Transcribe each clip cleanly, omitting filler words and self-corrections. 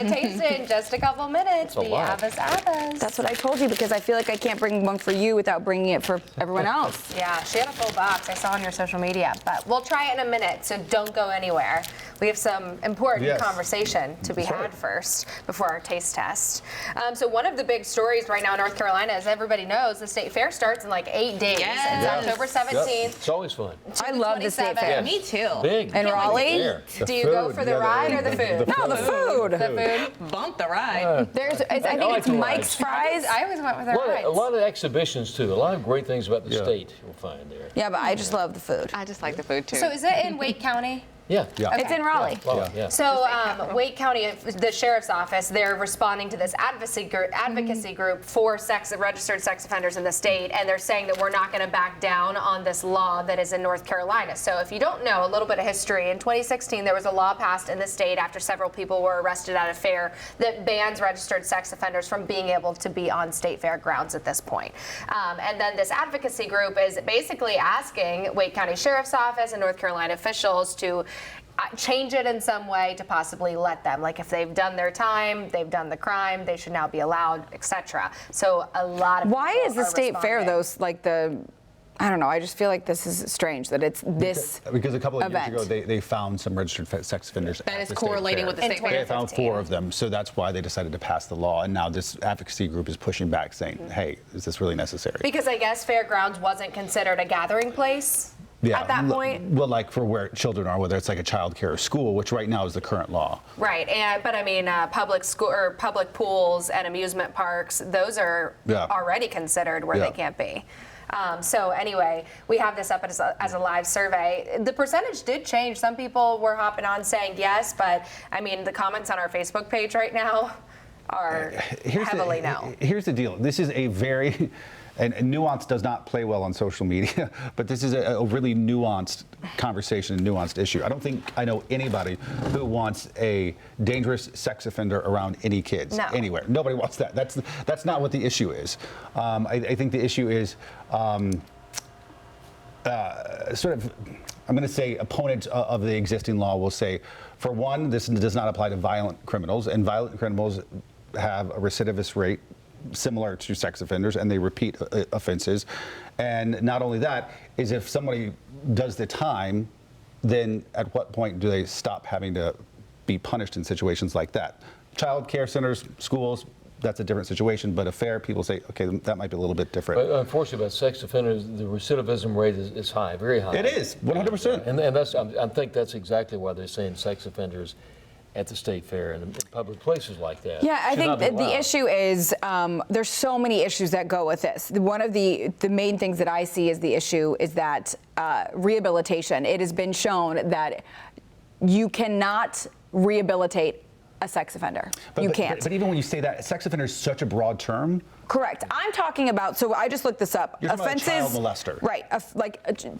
Taste it in just a couple minutes. The Abbas Abbas. That's what I told you, because I feel like I can't bring one for you without bringing it for everyone else. Yeah, she had a full box. I saw on your social media, but we'll try it in a minute, so don't go anywhere. We have some important conversation to be had first before our taste test. So one of the big stories right now in North Carolina, as everybody knows, the state fair starts in like 8 days. It's October 17th. Yep. It's always fun. I love the state fair. Yes. Me too. Big. In Raleigh? Do you go for the ride or the food? No, the food. The food. Bump the ride. I think it's Mike's Fries. I always went with the rides. A lot of exhibitions too. A lot of great things about the state you'll find there. Yeah, but I just love the food. I just like the food too. So is it in Wake County? Yeah. Okay. It's in Raleigh. Yeah. So Wake County, the sheriff's office, they're responding to this advocacy group for registered sex offenders in the state, and they're saying that we're not going to back down on this law that is in North Carolina. So if you don't know, a little bit of history, in 2016 there was a law passed in the state after several people were arrested at a fair that bans registered sex offenders from being able to be on state fair grounds at this point. And then this advocacy group is basically asking Wake County Sheriff's Office and North Carolina officials to change it in some way to possibly let them, like if they've done their time, they've done the crime, they should now be allowed, etc. So a lot of Why is the state fair, though, like I don't know, I just feel like this is strange that it's this Because a couple of event. years ago, they found some registered sex offenders. That is correlating with the state fair. They found 4 of them, so that's why they decided to pass the law. And now this advocacy group is pushing back, saying, hey, is this really necessary? Because I guess fairgrounds wasn't considered a gathering place at that point. Well, like for where children are, whether it's like a child care or school, which right now is the current law. Right, but I mean, public school or public pools and amusement parks, those are already considered where they can't be. So anyway, we have this up as a live survey. The percentage did change. Some people were hopping on saying yes, but I mean, the comments on our Facebook page right now are heavily no. Here's the deal. This is a very, and nuance does not play well on social media, but this is a really nuanced conversation, a nuanced issue. I don't think I know anybody who wants a dangerous sex offender around any kids anywhere. Nobody wants that. That's not what the issue is. I think the issue is sort of, I'm going to say opponents of the existing law will say, for one, this does not apply to violent criminals, and violent criminals have a recidivist rate similar to sex offenders, and they repeat offenses. And not only that, is if somebody does the time, then at what point do they stop having to be punished in situations like that? Child care centers, schools, that's a different situation, but a fair, people say, okay, that might be a little bit different. But unfortunately, about sex offenders, the recidivism rate is high, very high. It is, 100%. And that's, I think that's exactly why they're saying sex offenders at the state fair and in public places like that. Yeah, I think the issue is there's so many issues that go with this. One of the main things that I see as the issue is that rehabilitation. It has been shown that you cannot rehabilitate a sex offender. You can't. But even when you say that, sex offender is such a broad term. Correct. I'm talking about, so I just looked this up. You're talking offenses, about a child molester. Right,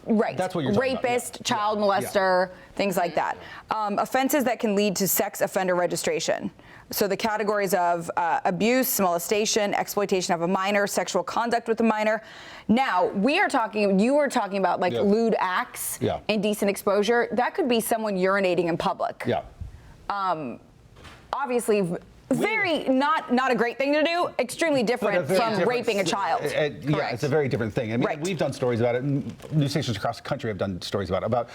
right. That's what you're talking about. Rapist, child molester, things like that. Offenses that can lead to sex offender registration. So the categories of abuse, molestation, exploitation of a minor, sexual conduct with a minor. Now, you were talking about like lewd acts, indecent exposure. That could be someone urinating in public. Yeah. Obviously, not a great thing to do. Extremely different from raping a child. Yeah, it's a very different thing. I mean, we've done stories about it. News stations across the country have done stories about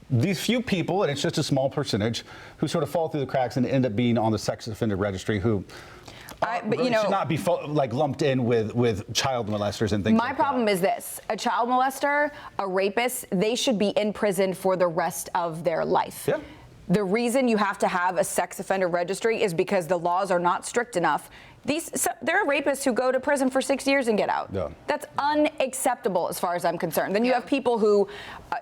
these few people, and it's just a small percentage, who sort of fall through the cracks and end up being on the sex offender registry, who should not be lumped in with child molesters and things. My problem is this: a child molester, a rapist, they should be in prison for the rest of their life. Yeah. The reason you have to have a sex offender registry is because the laws are not strict enough. There are rapists who go to prison for 6 years and get out. Yeah. That's unacceptable as far as I'm concerned. Then you have people who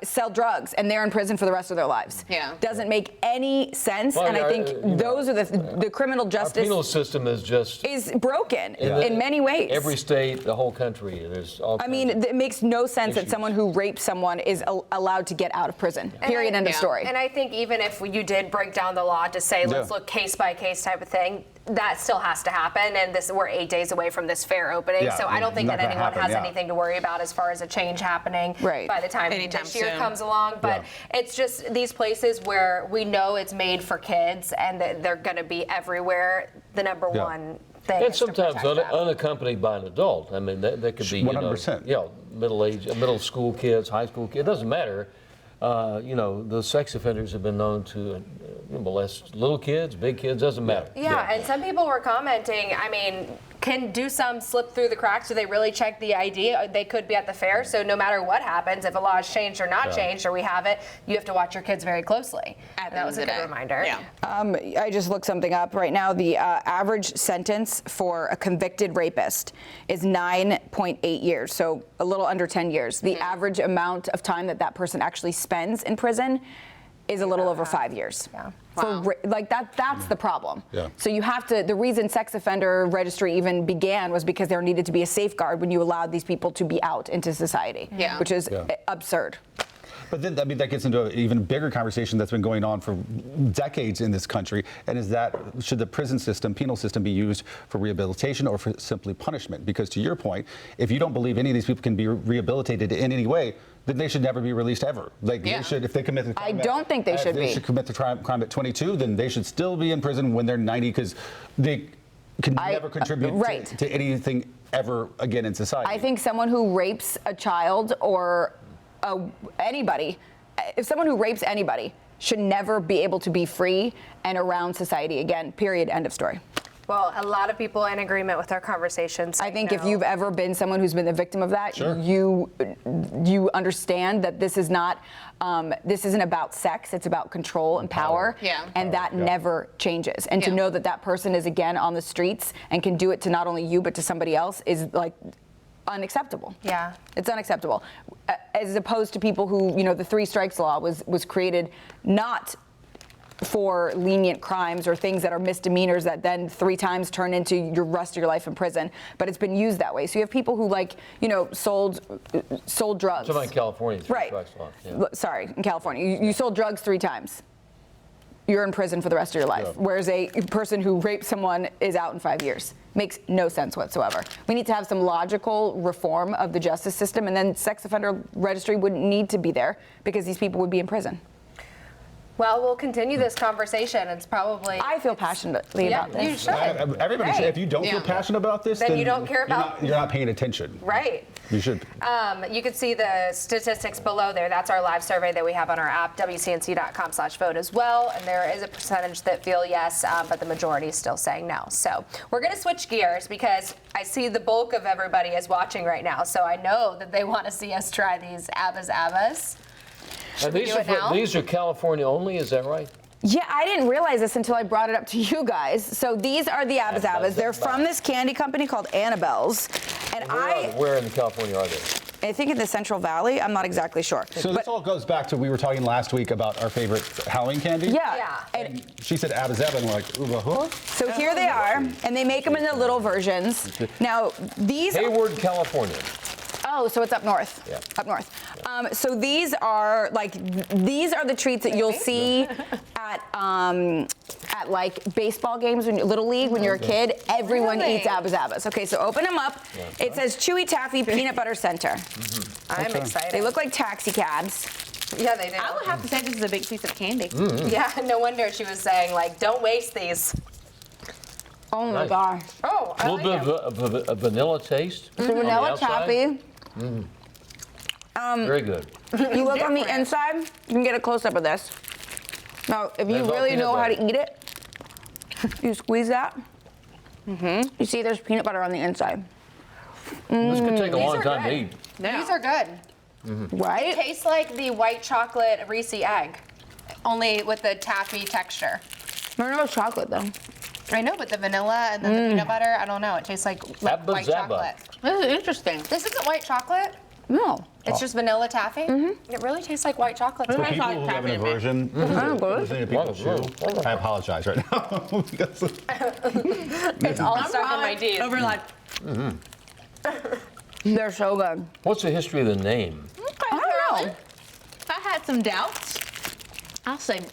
sell drugs and they're in prison for the rest of their lives. Yeah. Doesn't make any sense. Well, and I think those are the criminal justice. Our penal system is broken in many ways. Every state, the whole country, there's all kinds it makes no sense that someone who raped someone is allowed to get out of prison. Period. End of story. And I think even if you did break down the law to say, let's look case by case type of thing, that still has to happen. election, and we're 8 days away from this fair opening. Yeah, so I don't think not that gonna anyone happen, has yeah. anything to worry about as far as a change happening by the time Anytime this year soon. comes along. But it's just these places where we know it's made for kids and that they're going to be everywhere. The number one thing. And is to sometimes protect them. unaccompanied by an adult. I mean, that could be 100%. middle school kids, high school kids. It doesn't matter. The sex offenders have been known to molest little kids, big kids. Doesn't matter. Yeah, and some people were commenting. I mean, do some slip through the cracks? Do they really check the ID? They could be at the fair, so no matter what happens, if a law is changed or not changed, or we have it, you have to watch your kids very closely. And that was a good reminder. Yeah. I just looked something up right now. The average sentence for a convicted rapist is 9.8 years, so a little under 10 years. The average amount of time that person actually spends in prison is a little over 5 years. Yeah. That's the problem. Yeah. So you have to, the reason sex offender registry even began was because there needed to be a safeguard when you allowed these people to be out into society, which is absurd. But then, that gets into an even bigger conversation that's been going on for decades in this country, and is that should the prison system, penal system, be used for rehabilitation or for simply punishment? Because to your point, if you don't believe any of these people can be rehabilitated in any way, then they should never be released ever. They should, if they commit the crime. I don't think they should be. They should commit the crime at 22, then they should still be in prison when they're 90, because they can never contribute to anything ever again in society. I think someone who rapes a child or anybody, if someone who rapes anybody should never be able to be free and around society again, period, end of story. Well, a lot of people in agreement with our conversations. I think if you've ever been someone who's been the victim of that, you understand that this is not, this isn't about sex, it's about control and power. And that never changes. And to know that person is again on the streets and can do it to not only you, but to somebody else is unacceptable. Yeah. It's unacceptable. As opposed to people who, the 3 strikes law was created not for lenient crimes or things that are misdemeanors that then 3 times turn into your rest of your life in prison, but it's been used that way. So you have people who sold drugs. Somebody in California, right? Law. Yeah. Sorry, in California, you sold drugs 3 times. You're in prison for the rest of your life. Whereas a person who raped someone is out in 5 years. Makes no sense whatsoever. We need to have some logical reform of the justice system, and then sex offender registry wouldn't need to be there because these people would be in prison. Well, we'll continue this conversation. It's probably. I feel passionately about this. You should. Everybody should. If you don't feel passionate about this, then you don't care about. You're not paying attention. Right. You should. You can see the statistics below there. That's our live survey that we have on our app, wcnc.com/vote as well. And there is a percentage that feel yes, but the majority is still saying no. So we're going to switch gears because I see the bulk of everybody is watching right now. So I know that they want to see us try these Abbas. And these are California only, is that right? Yeah, I didn't realize this until I brought it up to you guys. So these are the Abbas. They're from this candy company called Annabelle's. And where in California are they? I think in the Central Valley. I'm not exactly sure. So this all goes back to, we were talking last week about our favorite Halloween candy. Yeah. And she said Abba Zebba, and we're like, ooh, huh? So here they are, and they make them in the little versions. Now, these... Hayward, California. Oh, so it's up north. Yeah. Up north. So these are the treats that you'll see at like baseball games when Little League when you're a kid. Everyone eats Abba Zabbas. Okay, so open them up. Yeah. It says Chewy Taffy Peanut Butter Center. I'm excited. They look like taxi cabs. Yeah, they do. I would have to say this is a big piece of candy. Yeah, no wonder she was saying don't waste these. Oh my gosh. Oh, a little bit of a vanilla taste. It's a vanilla taffy. Very good. You look on the inside, you can get a close-up of this. Now, if you really know how to eat it, you squeeze that. You see there's peanut butter on the inside. This could take a long time to eat. Yeah. These are good. Right? It tastes like the white chocolate Reese egg, only with the taffy texture. I know it's chocolate, though. I know, but the vanilla and then the peanut butter, I don't know. It tastes like white chocolate. This is interesting. This isn't white chocolate. No. It's just vanilla taffy. It really tastes like white chocolate. For To me. people who have an aversion listening to people chew, I apologize right now. Because It's all stuck in my teeth. Over like. They're so good. What's the history of the name? I don't know. I had some doubts.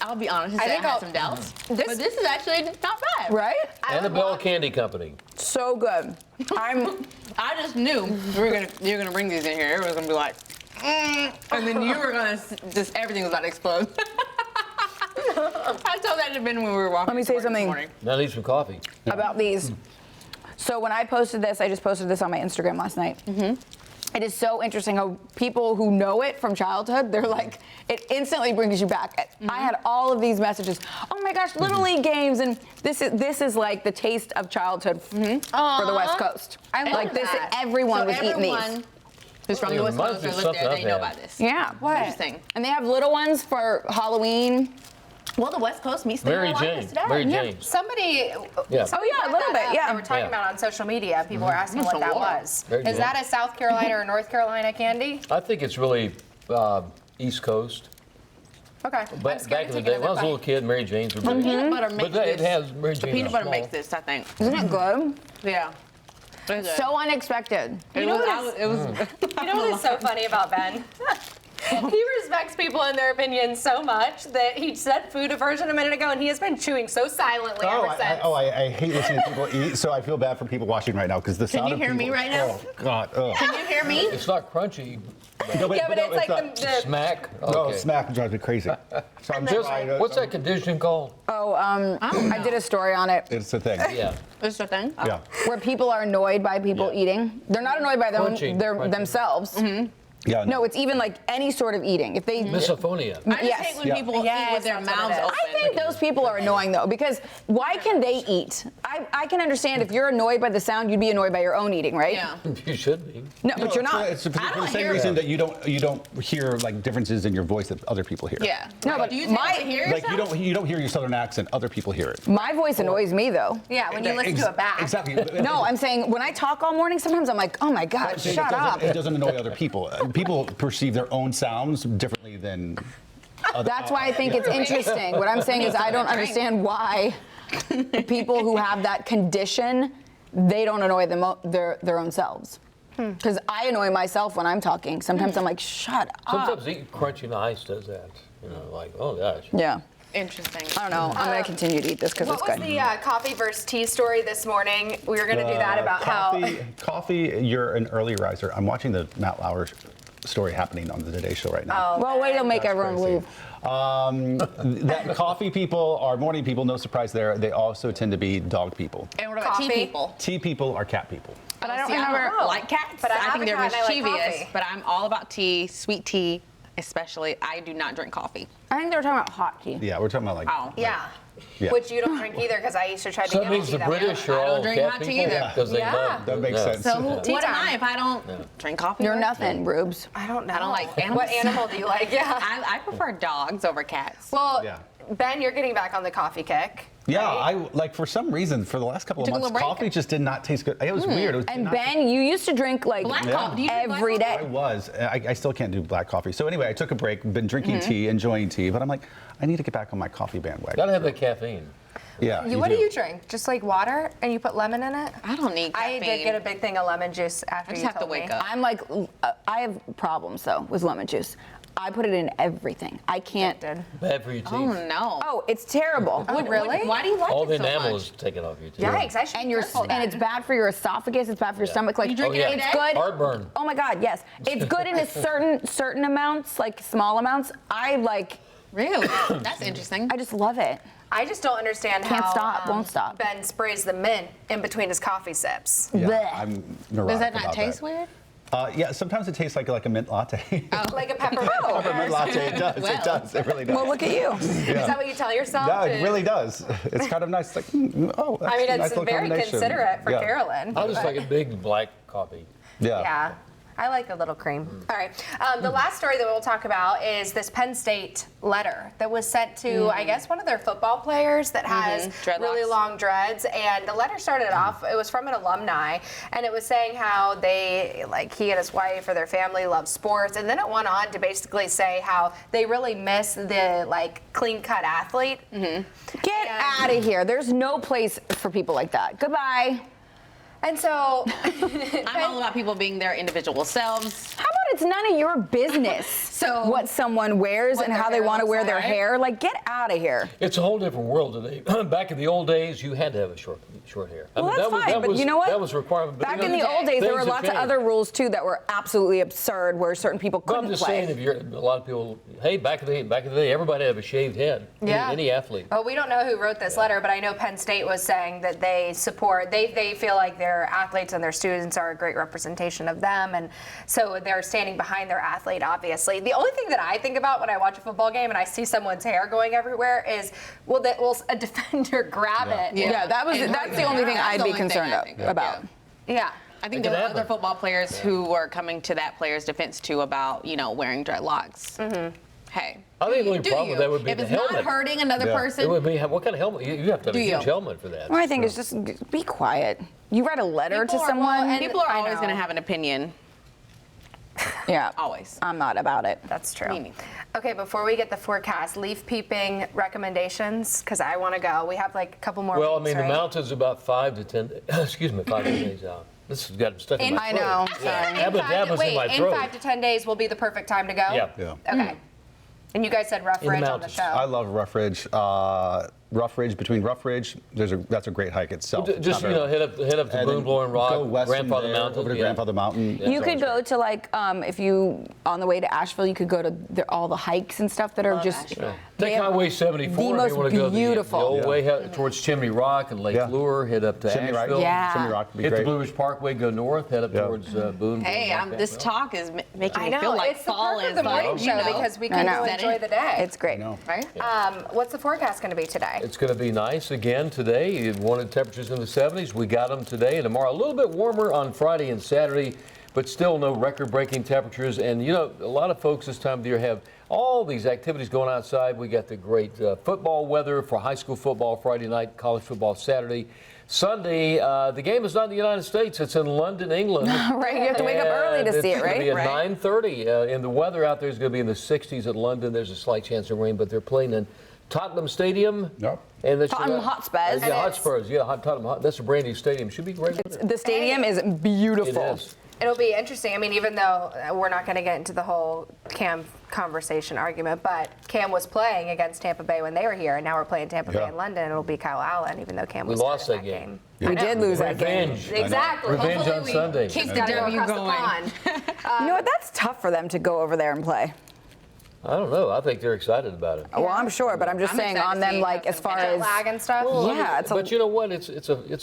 I'll be honest and say I think had I'll- some doubts. But this is actually not bad. Right? Annabelle Candy Company. so good. I just knew you're gonna bring these in here. Everyone's gonna be like, and then you were gonna just everything was about to explode. I told that to Ben when we were walking. Let me say to work something. This morning. Now need some coffee. about these. So when I posted this, I just posted this on my Instagram last night. It is so interesting how people who know it from childhood, they're like, it instantly brings you back. I had all of these messages. Oh my gosh, Little League games, and this is like the taste of childhood for the West Coast. I love like this, that. everyone was eating these. Who's from the West Coast or live there, they know about this. Yeah. Interesting. And they have little ones for Halloween. Well, the West Coast meets the Mary Carolinas Jane. today. Mary Yeah. Jane. Somebody, Yeah. Oh yeah, a brought little that bit. up. Yeah. They were talking Yeah. about it on social media. People were asking what that was. Very Is good. that a South Carolina or North Carolina candy? I think it's really East Coast. Okay. I'm Back scared in to the take day, when I was a another little bite. kid, Mary Janes were big. Peanut butter But makes it this. has Mary The Jane. peanut butter small. makes this, I think. Isn't it good? Yeah. It's good. So unexpected. It know was, what it was You know what is so funny about Ben? He respects people and their opinions so much that he said food aversion a minute ago, and he has been chewing so silently ever since. I hate listening to people eat, so I feel bad for people watching right now because the sound you of hear me people- right now? Oh God. Oh. Can you hear me? It's not crunchy. No, Yeah, but it's like not. the Smack. No, Okay. smack drives me crazy. So I'm Just, trying to- what's that condition called? Oh, I did a story on it It's the thing. Yeah. It's the thing. Yeah. where people are annoyed by people Yeah. eating. They're not annoyed by Crunching, crunching. themselves. Yeah. No, it's even like any sort of eating. If they Misophonia. I just Yes. hate when Yeah. people eat Yes, with their that's what mouths it is. open. I think those people are annoying though, because why can they eat? I can understand if you're annoyed by the sound, you'd be annoyed by your own eating, right? Yeah. You should be. No, but you're not. It's for I the don't same hear reason it. that you don't hear like differences in your voice that other people hear. Yeah. No, but do you my- tend to hear Like yourself? you don't hear your southern accent. Other people hear it. My voice annoys me though. Yeah, when you listen to it back. Exactly. No, I'm saying when I talk all morning, sometimes I'm like, oh my God, shut up. It doesn't annoy other people. People perceive their own sounds differently than. That's why I think it's interesting. What I'm saying is I don't understand why people who have that condition, they don't annoy their own selves. Because I annoy myself when I'm talking. Sometimes I'm like, shut up. Sometimes eating crunchy ice does that. You know, like, oh gosh. Yeah. Interesting. I don't know. I'm going to continue to eat this because What it's was good. the coffee versus tea story this morning? We were going to do that about Coffee, you're an early riser. I'm watching the Matt Lauer story happening on the Today Show right now. Well, wait till make everyone Crazy. leave. That coffee people are morning people, no surprise there. They also tend to be dog people. And what about tea Coffee? people? Tea people are cat people. But I don't See, remember. I don't like cats. But I I have think a they're cat and I like mischievous. coffee. But I'm all about tea, sweet tea, especially. I do not drink coffee. I think they were talking about hot tea. Yeah, we're talking about like. Oh. Yeah. Yeah. Which you don't drink either, because I used to try to So get that means tea the that way. British are I don't all drink cat hot tea people either. because they Yeah. love. That makes sense. So Tea what am time. I if I don't drink coffee? You're or nothing, Rubes. I don't know. I don't like animals. What animal do you like? Yeah. I prefer dogs over cats. Well, Yeah. Ben, you're getting back on the coffee kick. Yeah, right? I like for some reason for the last couple of took a months, little break. coffee just did not taste good. It was weird. It was And not- Ben, you used to drink like Black Yeah. coffee. Do you drink black every coffee? day. I was. I still can't do black coffee. So anyway, I took a break. Been drinking tea, enjoying tea, but I'm like, I need to get back on my coffee bandwagon. Gotta have the caffeine. Yeah. What do you drink? Just like water, and you put lemon in it? I don't need I caffeine. did get a big thing of lemon juice after I just you have to told wake me. up. I'm like, I have problems though with lemon juice. I put it in everything. I can't. Bad for your teeth. Oh no. Oh, it's terrible. Oh, really? Why do you like All it the so enamel much? is taken off your teeth. Yikes! I should And be careful and it's then. bad for your esophagus. It's bad for your stomach. Like You drink Oh, yeah. it it's every day? good. Heartburn. Oh my God, yes. It's good in a certain amounts, like small amounts. I Really? That's interesting. just love it. I just don't understand Can't how stop, won't stop. Ben sprays the mint in between his coffee sips. Yeah, Blech. I'm neurotic Does that not about taste that. weird? Yeah, sometimes it tastes like a mint latte. Like a peppermint. Peppermint latte. It does. Well. It does. It really does. Well, look at you. Is that what you tell yourself? No, to- it really does. It's kind of nice. Like, oh, that's I mean, a nice it's little very combination. considerate for Yeah. Carolyn. I just like a big black coffee. Yeah. I like a little cream. All right. The last story that we'll talk about is this Penn State letter that was sent to, I guess, one of their football players that has really Dreadlocks. long dreads. And the letter started off, it was from an alumni, and it was saying how they, like he and his wife or their family love sports. And then it went on to basically say how they really miss the, like, clean-cut athlete. Get out of here. There's no place for people like that. Goodbye. And so I'm all about people being their individual selves. How about It's none of your business. So what someone wears what and their how they hair want to looks wear their like. hair. Like, get out of here. It's a whole different world today. Back in the old days, you had to have a short hair. Well, that's fine, but you know what? That was a requirement. But Back you know, in the old days, there were things have lots of changed. other rules too that were absolutely absurd, where certain people Well, couldn't I'm just play. saying, if you're a lot of people, hey, back in the day, everybody had a shaved head. Any athlete. Well, we don't know who wrote this letter, but I know Penn State was saying that they support, they feel like their athletes and their students are a great representation of them, and so they're standing behind their athlete, obviously. The only thing that I think about when I watch a football game and I see someone's hair going everywhere is, will a defender grab it? Yeah, that's the only thing That's I'd the be only thing concerned I think. about. Yeah. I think It there could are other happen. football players who were coming to that player's defense too about, wearing dreadlocks. Mm-hmm. Hey. I think the only do problem with you? that would be if the it's helmet. not hurting another Yeah. person. It would be, what kind of helmet? You have to have Do a you? huge helmet for that. Well, I think it's just be quiet. You write a letter to someone. and People are I always know. going to have an opinion. Yeah, Always. I'm not about it. That's true. Me neither. Okay, before we get the forecast, leaf peeping recommendations, because I want to go. We have like a couple more Well, I weeks, mean, right? the mountain's about 5 to 10, 5 to 10 days out. This has got stuck in my I throat. know. Yeah. Sorry. Abba dabba's in my in throat. 5 to 10 days will be the perfect time to go? Yeah. Yeah. Okay. And you guys said Rough In the Ridge on the mountains. show. I love Rough Ridge. Rough Ridge, between Rough Ridge, that's a great hike itself. It's Just, not very- head up to And Boone then Blowing Rock, go west from Grandfather there, Mountain. over to yeah. Grandfather Mountain. You It's could always go to like if you on the way to Asheville, you could go to all the hikes and stuff that are just Yeah. they Take have Highway 74 the if most you want to go beautiful. the old Yeah. way towards Chimney Rock and Lake Yeah. Lure, head up to Chimney Rock. Asheville. Yeah. Chimney Rock would be Hit the great. Blue Ridge Parkway, go north, head up Yeah. towards Boone. Hey, going back this that way. talk is making I me know. feel like It's the fall perk of is the morning like, show because we I can know. enjoy the day. It's great. No. right? What's the forecast going to be today? It's going to be nice again today. You wanted temperatures in the 70s. We got them today and tomorrow. A little bit warmer on Friday and Saturday, but still no record-breaking temperatures. And, a lot of folks this time of the year have all these activities going outside. We got the great football weather for high school football Friday night, college football Saturday. Sunday, the game is not in the United States. It's in London, England. Right, you have to wake up early to see it, It's going to be right? at 9:30, and the weather out there is going to be in the 60s at London. There's a slight chance of rain, but they're playing in Tottenham Stadium. Yep. And that's Tottenham Hotspurs. Yeah, Hotspurs. Yeah, Tottenham. That's a brand new stadium. Should be great. weather. The stadium is beautiful. It is. It'll be interesting. I mean, even though we're not going to get into the whole Cam conversation argument, but Cam was playing against Tampa Bay when they were here, and now we're playing Tampa Bay Yeah. in London. It'll be Kyle Allen, even though Cam was lost starting that game. We did lose that game. Revenge. Exactly. Revenge Hopefully on we Sunday. Keep the gotta go W across the going. pond. You know what? That's tough for them to go over there and play. I don't know. I think they're excited about it. Well, I'm sure, but I'm just I'm saying excited on to them, see like how as some far Jet as lag and stuff. yeah, it's But you know what? It's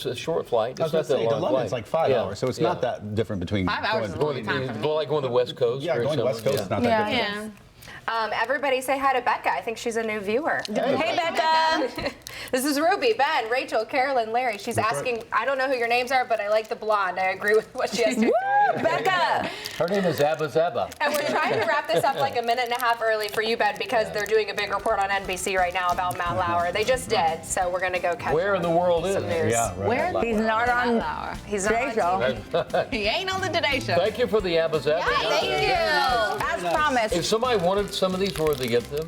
a short flight. I It's was not going to say, that to long London, flight. it's like 5 Yeah. hours, so it's Yeah. not that different between 5 hours is a going, long time for me. Going like going to the West Coast. Yeah, or going to West something. Coast is not Yeah. that different. Yeah. Everybody say hi to Becca. I think she's a new viewer. hey Becca. This is Ruby, Ben, Rachel, Carolyn, Larry. She's asking, I don't know who your names are, but I like the blonde. I agree with what she has to say. Woo, Becca. Her name is Abba Zaba. And we're trying to wrap this up like a minute and a half early for you, Ben, because they're doing a big report on NBC right now about Matt Lauer. They just did, so we're going to go catch Where in the world is some he? news. Yeah, right. Where? He's not on Flower. He's not Today on Show. TV. He ain't on the Today Show. Thank you for the Abba Zaba. Thank you. As promised. If somebody wanted some of these, where would they get them?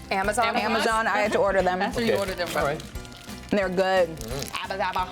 Amazon. Amazon, I had to order them. That's where you ordered them from. All right. And they're good. Abba Zaba.